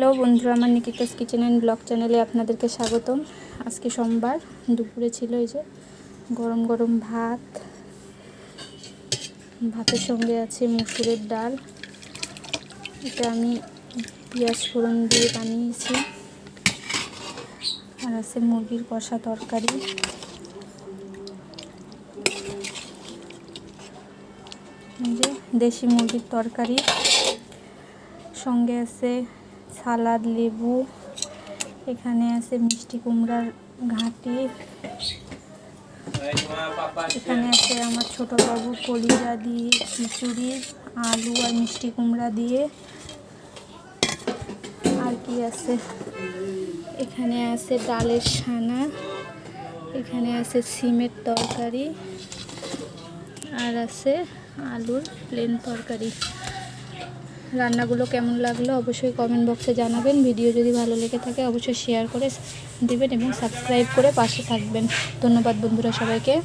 Hello বন্ধুরা, আমার নিকিতাস kitchen and blog চ্যানেলে আপনাদেরকে স্বাগতম। আজকে সোমবার দুপুরে ছিল এই যে গরম গরম ভাত, ভাতের সঙ্গে আছে মুসুরের ডাল। এটা আমি পেঁয়াজ ফোড়ন দিয়ে বানিয়েছি। আর আছে মুরগির কষা তরকারি, যে দেশি মুরগির তরকারি, সঙ্গে আছে সালাদ, লেবু, এখানে আছে মিষ্টি কুমড়ার ঘাঁটি, এখানে আছে আমার ছোট বাবু কলিজা দিয়ে খিচুড়ি, আলু আর মিষ্টি কুমড়া দিয়ে। আর কি আছে, এখানে আছে ডালের ছানা, এখানে আছে সিমের তরকারি, আর আছে আলুর প্লেন তরকারি। রান্নাগুলো কেমন লাগলো অবশ্যই কমেন্ট বক্সে জানাবেন। ভিডিও যদি ভালো লেগে থাকে অবশ্যই শেয়ার করে দিবেন এবং সাবস্ক্রাইব করে পাশে থাকবেন। ধন্যবাদ বন্ধুরা সবাইকে।